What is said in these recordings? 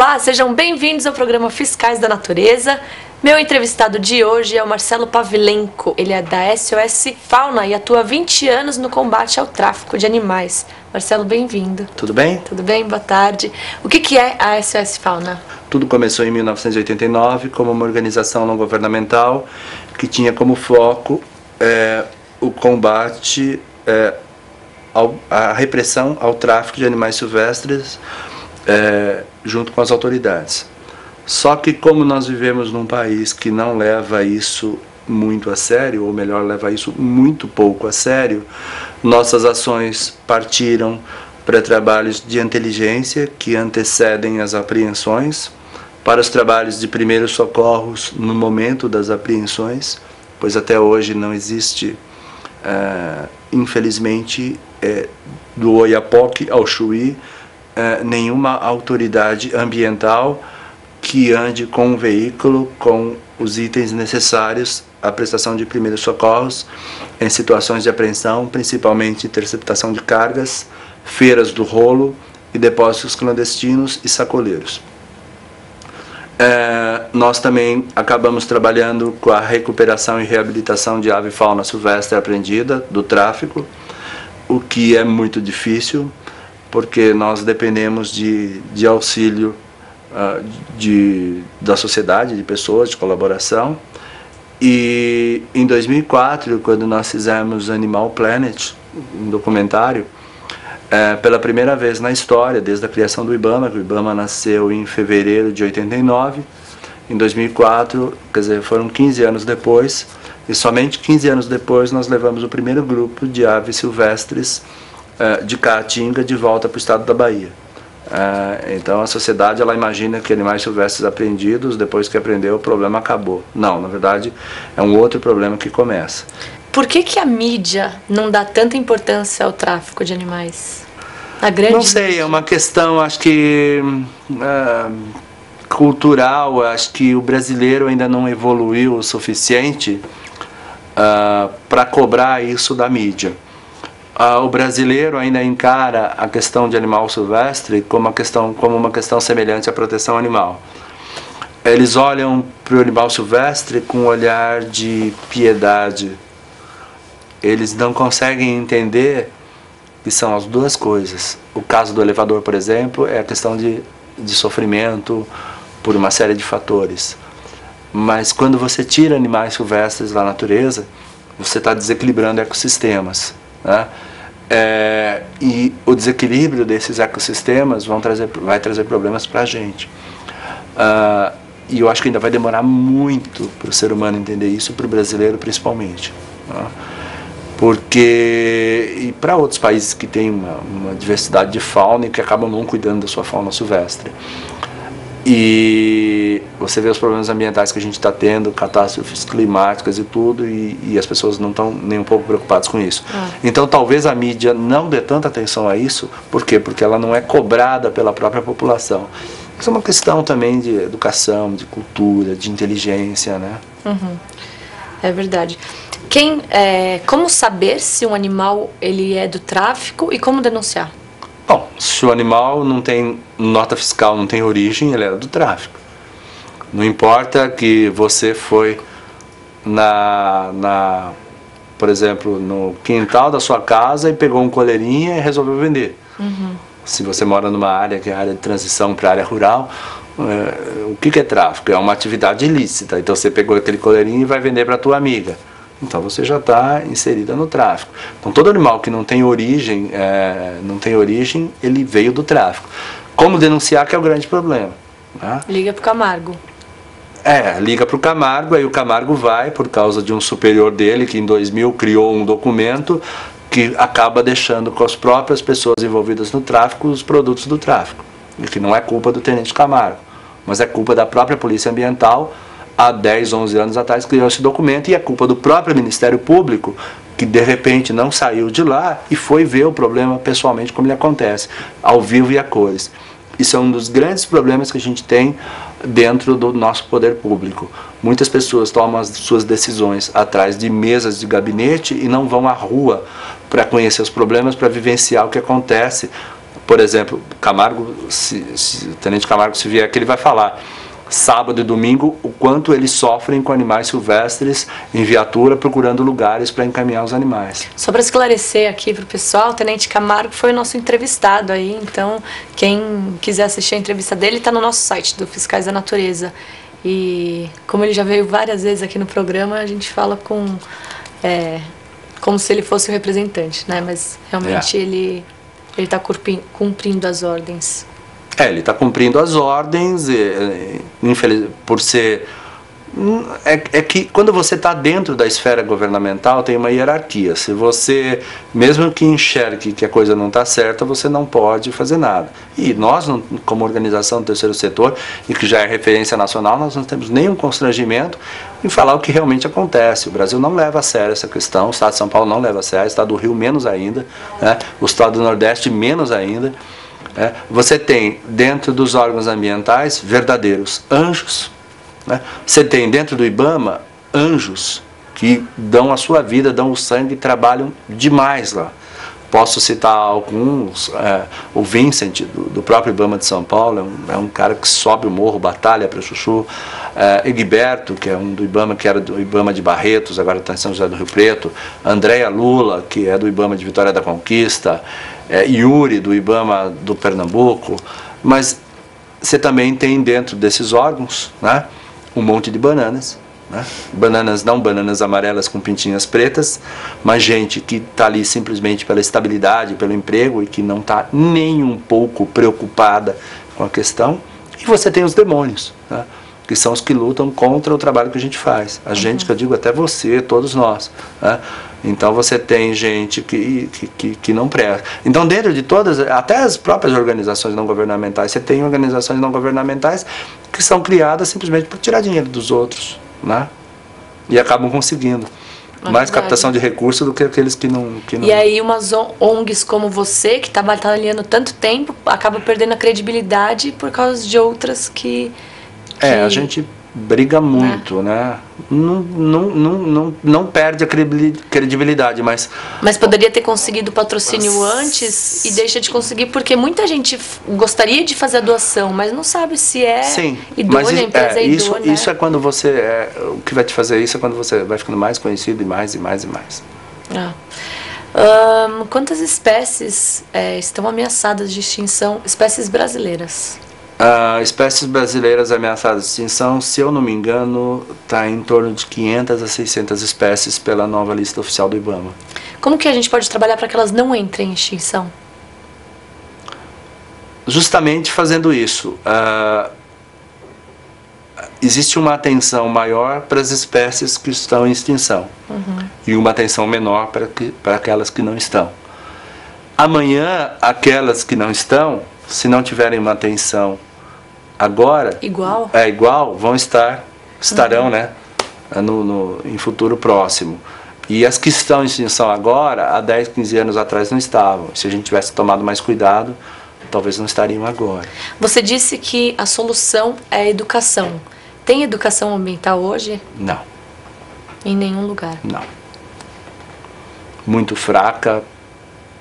Olá, sejam bem-vindos ao programa Fiscais da Natureza. Meu entrevistado de hoje é o Marcelo Pavlenko. Ele é da SOS Fauna e atua há 20 anos no combate ao tráfico de animais. Marcelo, bem-vindo. Tudo bem? Tudo bem, boa tarde. O que é a SOS Fauna? Tudo começou em 1989 como uma organização não governamental que tinha como foco o combate à repressão ao tráfico de animais silvestres junto com as autoridades. Só que como nós vivemos num país que não leva isso muito a sério, ou melhor, leva isso muito pouco a sério, nossas ações partiram para trabalhos de inteligência que antecedem as apreensões, para os trabalhos de primeiros socorros no momento das apreensões, pois até hoje não existe, infelizmente, do Oiapoque ao Chuí, nenhuma autoridade ambiental que ande com um veículo com os itens necessários à prestação de primeiros socorros em situações de apreensão, principalmente interceptação de cargas, feiras do rolo e depósitos clandestinos e sacoleiros. Nós também acabamos trabalhando com a recuperação e reabilitação de ave e fauna silvestre apreendida do tráfico, o que é muito difícil, porque nós dependemos de auxílio da sociedade, de pessoas, de colaboração. E em 2004, quando nós fizemos Animal Planet, um documentário, pela primeira vez na história, desde a criação do IBAMA, que o IBAMA nasceu em fevereiro de 89, em 2004, quer dizer, foram 15 anos depois, e somente 15 anos depois nós levamos o primeiro grupo de aves silvestres de Caatinga de volta para o estado da Bahia. Então a sociedade ela imagina que animais silvestres apreendidos, depois que aprendeu, o problema acabou. Não, na verdade é um outro problema que começa. Por que a mídia não dá tanta importância ao tráfico de animais? Não sei, é uma questão, acho que cultural. Acho que o brasileiro ainda não evoluiu o suficiente para cobrar isso da mídia. O brasileiro ainda encara a questão de animal silvestre como uma questão semelhante à proteção animal. Eles olham para o animal silvestre com um olhar de piedade. Eles não conseguem entender que são as duas coisas. O caso do elevador, por exemplo, é a questão de sofrimento por uma série de fatores. Mas quando você tira animais silvestres da natureza, você está desequilibrando ecossistemas, né? E o desequilíbrio desses ecossistemas vai trazer problemas para a gente. E eu acho que ainda vai demorar muito para o ser humano entender isso, para o brasileiro principalmente, né? Porque, e para outros países que têm uma diversidade de fauna e que acabam não cuidando da sua fauna silvestre. E você vê os problemas ambientais que a gente está tendo, catástrofes climáticas e tudo, e as pessoas não estão nem um pouco preocupadas com isso. Então talvez a mídia não dê tanta atenção a isso. Por quê? Porque ela não é cobrada pela própria população. Isso é uma questão também de educação, de cultura, de inteligência, né? É verdade. Como saber se um animal ele é do tráfico e como denunciar? Bom, se o animal não tem nota fiscal, não tem origem, ele é do tráfico. Não importa que você foi por exemplo, no quintal da sua casa e pegou um coleirinha e resolveu vender. Se você mora numa área que é a área de transição para a área rural, o que é tráfico? É uma atividade ilícita. Então você pegou aquele coleirinho e vai vender para a tua amiga. Então você já está inserida no tráfico. Então todo animal que não tem origem, ele veio do tráfico. Como denunciar, que é o grande problema, né? Liga para o Camargo. Liga para o Camargo, aí o Camargo vai, por causa de um superior dele, que em 2000 criou um documento que acaba deixando com as próprias pessoas envolvidas no tráfico os produtos do tráfico. E que não é culpa do Tenente Camargo, mas é culpa da própria Polícia Ambiental. Há 10, 11 anos atrás criou esse documento, e é culpa do próprio Ministério Público, que de repente não saiu de lá e foi ver o problema pessoalmente como ele acontece, ao vivo e a cores. Isso é um dos grandes problemas que a gente tem dentro do nosso poder público. Muitas pessoas tomam as suas decisões atrás de mesas de gabinete e não vão à rua para conhecer os problemas, para vivenciar o que acontece por exemplo, Camargo, o Tenente Camargo, se vier aqui, ele vai falar sábado e domingo o quanto eles sofrem com animais silvestres em viatura procurando lugares para encaminhar os animais. Só para esclarecer aqui para o pessoal, o Tenente Camargo foi o nosso entrevistado aí, então quem quiser assistir a entrevista dele está no nosso site do Fiscais da Natureza. E como ele já veio várias vezes aqui no programa, a gente fala como se ele fosse o representante, né? Mas realmente ele está cumprindo as ordens. Ele está cumprindo as ordens, por ser... É que quando você está dentro da esfera governamental, tem uma hierarquia. Se você, mesmo que enxergue que a coisa não está certa, você não pode fazer nada. E nós, como organização do terceiro setor, e que já é referência nacional, nós não temos nenhum constrangimento em falar o que realmente acontece. O Brasil não leva a sério essa questão, o Estado de São Paulo não leva a sério, o Estado do Rio menos ainda, né? O Estado do Nordeste menos ainda. Você tem dentro dos órgãos ambientais verdadeiros anjos, né? Você tem dentro do IBAMA anjos que dão a sua vida, dão o sangue e trabalham demais lá. Posso citar alguns, o Vincent, do próprio IBAMA de São Paulo, é um cara que sobe o morro, batalha para Chuchu. Egberto, que é um do IBAMA, que era do IBAMA de Barretos, agora está em São José do Rio Preto. Andréia Lula, que é do IBAMA de Vitória da Conquista. Yuri, do IBAMA do Pernambuco. Mas você também tem dentro desses órgãos, né, um monte de bananas. Né? Bananas, não bananas amarelas com pintinhas pretas, mas gente que está ali simplesmente pela estabilidade, pelo emprego e que não está nem um pouco preocupada com a questão. E você tem os demônios, né? Que são os que lutam contra o trabalho que a gente faz. A gente, que eu digo até você, todos nós. Né? Então você tem gente que não presta. Então dentro de todas, até as próprias organizações não governamentais, você tem organizações não governamentais que são criadas simplesmente para tirar dinheiro dos outros. Né? E acabam conseguindo mais captação de recursos do que aqueles que não... E aí umas ONGs como você, que está batalhando tanto tempo, acaba perdendo a credibilidade por causa de outras que... a gente briga muito, né? Não perde a credibilidade, mas... Mas poderia ter conseguido o patrocínio antes e deixa de conseguir, porque muita gente gostaria de fazer a doação, mas não sabe se é idônea, a empresa é idônea. Isso é quando você... o que vai te fazer isso é quando você vai ficando mais conhecido e mais e mais e mais. Quantas espécies estão ameaçadas de extinção, espécies brasileiras? Espécies brasileiras ameaçadas de extinção, se eu não me engano, está em torno de 500 a 600 espécies pela nova lista oficial do IBAMA. Como que a gente pode trabalhar para que elas não entrem em extinção? Justamente fazendo isso. Existe uma atenção maior para as espécies que estão em extinção e uma atenção menor para aquelas que não estão. Amanhã, aquelas que não estão, se não tiverem uma atenção agora, igual, estarão, né, em futuro próximo. E as que estão em extinção agora, há 10, 15 anos atrás não estavam. Se a gente tivesse tomado mais cuidado, talvez não estariam agora. Você disse que a solução é a educação. Tem educação ambiental hoje? Não. Em nenhum lugar? Não. Muito fraca,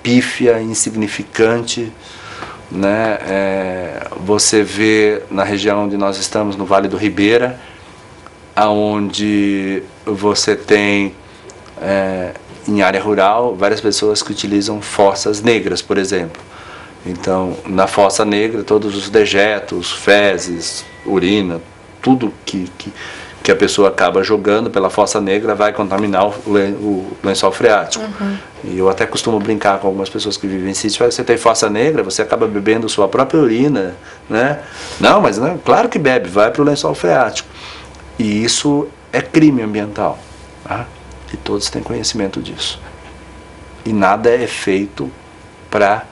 pífia, insignificante. Né? Você vê na região onde nós estamos, no Vale do Ribeira, onde você tem em área rural várias pessoas que utilizam fossas negras, por exemplo. Então, na fossa negra, todos os dejetos, fezes, urina, tudo que a pessoa acaba jogando pela fossa negra vai contaminar o lençol freático. E eu até costumo brincar com algumas pessoas que vivem em sítio: você tem fossa negra, você acaba bebendo sua própria urina, né? Não, mas não, claro que bebe, vai para o lençol freático. E isso é crime ambiental, tá? E todos têm conhecimento disso. E nada é feito para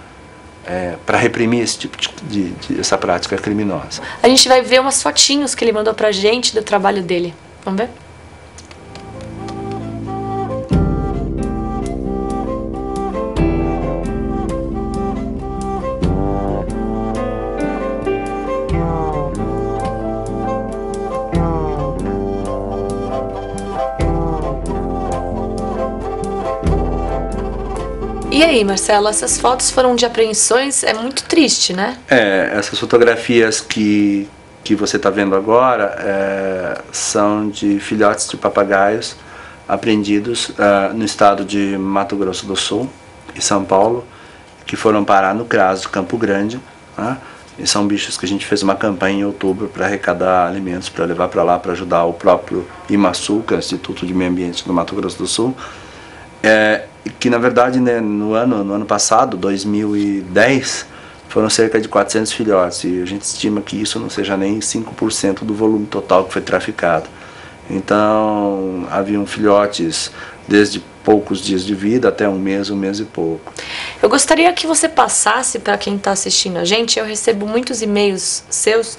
reprimir esse tipo essa prática criminosa. A gente vai ver umas fotinhos que ele mandou pra gente do trabalho dele. Vamos ver? E aí, Marcelo, essas fotos foram de apreensões, é muito triste, né? Essas fotografias que você está vendo agora são de filhotes de papagaios apreendidos no estado de Mato Grosso do Sul e São Paulo, que foram parar no CRAS de Campo Grande, né? E são bichos que a gente fez uma campanha em outubro para arrecadar alimentos, para levar para lá, para ajudar o próprio IMASU, que é o Instituto de Meio Ambiente do Mato Grosso do Sul, que na verdade, né, no ano passado, 2010, foram cerca de 400 filhotes, e a gente estima que isso não seja nem 5% do volume total que foi traficado. Então, haviam filhotes desde poucos dias de vida até um mês e pouco. Eu gostaria que você passasse para quem está assistindo a gente. Eu recebo muitos e-mails seus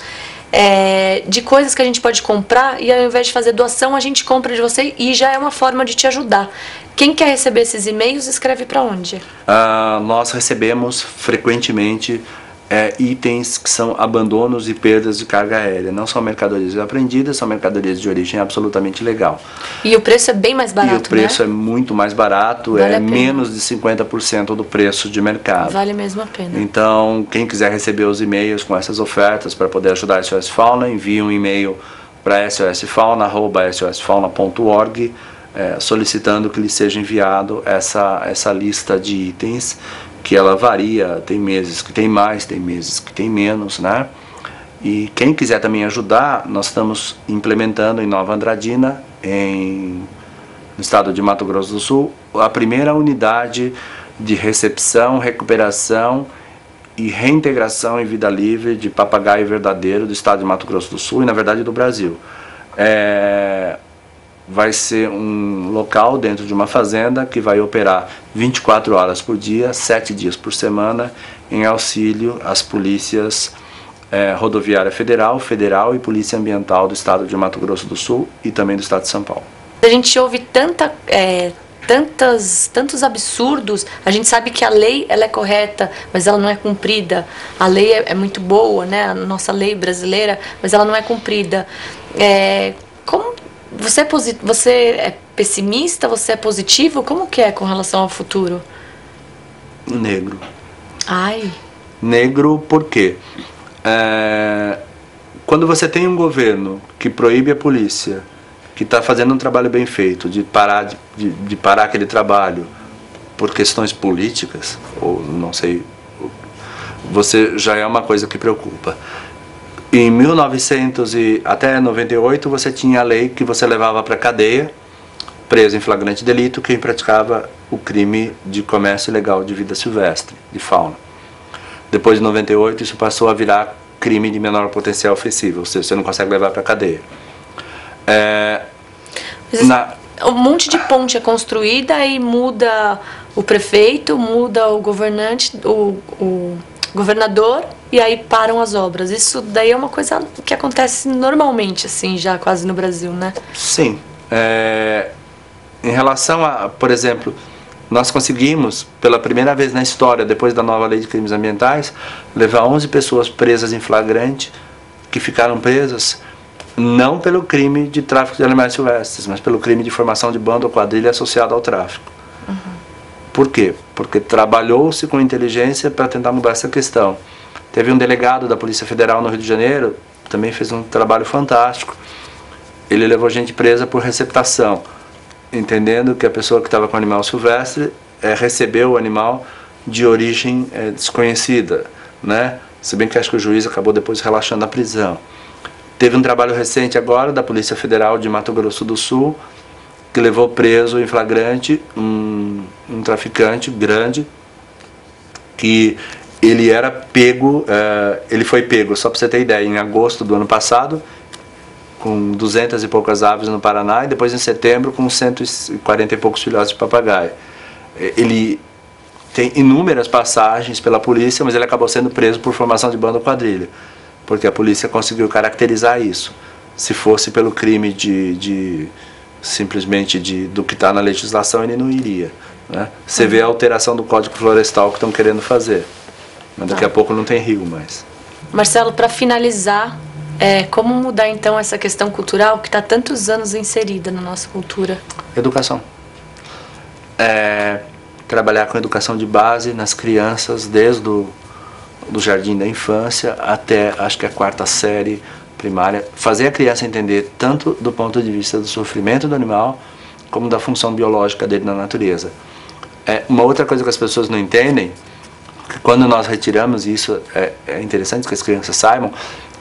de coisas que a gente pode comprar, e ao invés de fazer doação, a gente compra de você, e já é uma forma de te ajudar. Quem quer receber esses e-mails, escreve para onde? Nós recebemos frequentemente itens que são abandonos e perdas de carga aérea. Não são mercadorias apreendidas, são mercadorias de origem absolutamente legal. E o preço é bem mais barato, né? E o preço é muito mais barato, vale menos de 50% do preço de mercado. Vale mesmo a pena. Então, quem quiser receber os e-mails com essas ofertas para poder ajudar a SOS Fauna, envie um e-mail para sosfauna@sosfauna.org, solicitando que lhe seja enviado essa lista de itens, que ela varia, tem meses que tem mais, tem meses que tem menos, né? E quem quiser também ajudar, nós estamos implementando em Nova Andradina, no estado de Mato Grosso do Sul, a primeira unidade de recepção, recuperação e reintegração em vida livre de papagaio verdadeiro do estado de Mato Grosso do Sul e, na verdade, do Brasil. Vai ser um local dentro de uma fazenda que vai operar 24 horas por dia, 7 dias por semana, em auxílio às polícias Rodoviária Federal e Polícia Ambiental do estado de Mato Grosso do Sul e também do estado de São Paulo. A gente ouve tantos absurdos. A gente sabe que a lei ela é correta, mas ela não é cumprida. A lei é muito boa, né? A nossa lei brasileira, mas ela não é cumprida. Como você é pessimista? Você é positivo? Como que é com relação ao futuro? Negro. Ai. Negro por quê? Quando você tem um governo que proíbe a polícia, que está fazendo um trabalho bem feito, de parar aquele trabalho por questões políticas, ou não sei, você já é uma coisa que preocupa. Em 1900 e até 98 você tinha a lei que você levava para a cadeia, preso em flagrante delito, quem praticava o crime de comércio ilegal de vida silvestre, de fauna. Depois de 98 isso passou a virar crime de menor potencial ofensivo, ou seja, você não consegue levar para a cadeia. Um monte de ponte é construída e muda o prefeito, muda o governante, o governador, e aí param as obras. Isso daí é uma coisa que acontece normalmente, assim, já quase no Brasil, né? Sim. Em relação a, por exemplo, nós conseguimos, pela primeira vez na história, depois da nova lei de crimes ambientais, levar 11 pessoas presas em flagrante, que ficaram presas não pelo crime de tráfico de animais silvestres, mas pelo crime de formação de bando ou quadrilha associado ao tráfico. Uhum. Por quê? Porque trabalhou-se com inteligência para tentar mudar essa questão. Teve um delegado da Polícia Federal no Rio de Janeiro, também fez um trabalho fantástico. Ele levou gente presa por receptação, entendendo que a pessoa que estava com o animal silvestre recebeu o animal de origem desconhecida, né? Se bem que acho que o juiz acabou depois relaxando a prisão. Teve um trabalho recente agora da Polícia Federal de Mato Grosso do Sul, que levou preso em flagrante um traficante grande, que ele era pego, ele foi pego, só para você ter ideia, em agosto do ano passado, com 200 e poucas aves no Paraná, e depois em setembro com 140 e poucos filhotes de papagaio. Ele tem inúmeras passagens pela polícia, mas ele acabou sendo preso por formação de bando ou quadrilha, porque a polícia conseguiu caracterizar isso. Se fosse pelo crime simplesmente do que está na legislação, ele não iria, né? Você vê a alteração do Código Florestal que estão querendo fazer, mas daqui a pouco não tem rio mais. Marcelo, para finalizar, como mudar então essa questão cultural que está há tantos anos inserida na nossa cultura? Educação. trabalhar com educação de base nas crianças, desde do jardim da infância até, acho que a 4ª série primária, fazer a criança entender tanto do ponto de vista do sofrimento do animal, como da função biológica dele na natureza. Uma outra coisa que as pessoas não entendem, que quando nós retiramos, e isso é interessante que as crianças saibam,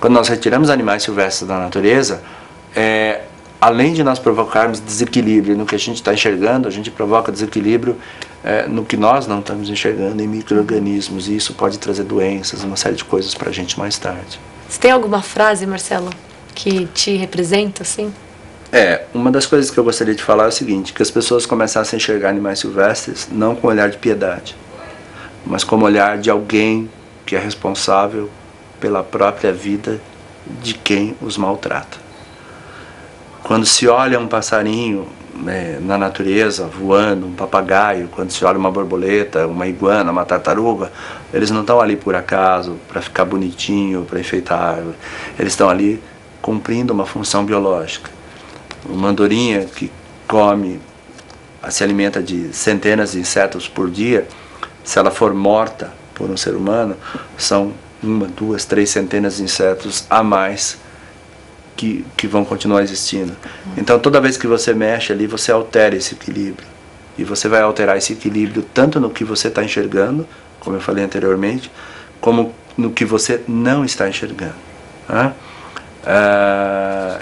quando nós retiramos animais silvestres da natureza, além de nós provocarmos desequilíbrio no que a gente está enxergando, a gente provoca desequilíbrio no que nós não estamos enxergando, em micro-organismos, e isso pode trazer doenças, uma série de coisas para a gente mais tarde. Você tem alguma frase, Marcelo, que te representa, assim? Uma das coisas que eu gostaria de falar é o seguinte, que as pessoas começassem a enxergar animais silvestres não com olhar de piedade, mas como olhar de alguém que é responsável pela própria vida de quem os maltrata. Quando se olha um passarinho na natureza, voando, um papagaio, quando se olha uma borboleta, uma iguana, uma tartaruga, eles não estão ali por acaso, para ficar bonitinho, para enfeitar a árvore. Eles estão ali cumprindo uma função biológica. Uma andorinha que se alimenta de centenas de insetos por dia, se ela for morta por um ser humano, são 1, 2, 3 centenas de insetos a mais que vão continuar existindo. Então toda vez que você mexe ali, você altera esse equilíbrio. E você vai alterar esse equilíbrio tanto no que você está enxergando, como eu falei anteriormente, como no que você não está enxergando.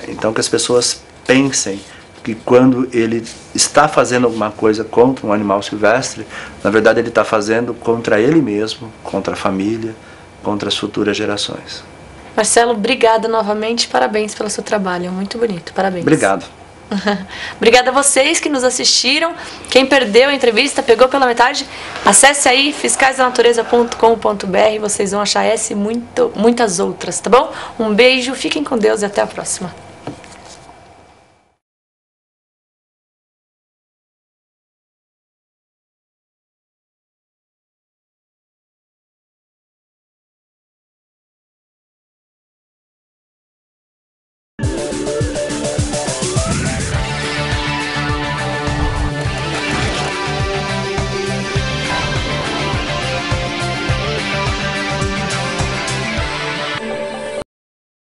Então que as pessoas pensem que quando ele está fazendo alguma coisa contra um animal silvestre, na verdade ele está fazendo contra ele mesmo, contra a família, contra as futuras gerações. Marcelo, obrigada novamente, parabéns pelo seu trabalho, muito bonito, parabéns. Obrigado. Obrigada a vocês que nos assistiram. Quem perdeu a entrevista, pegou pela metade, acesse aí fiscaisdanatureza.com.br, vocês vão achar essa e muitas outras, tá bom? Um beijo, fiquem com Deus e até a próxima.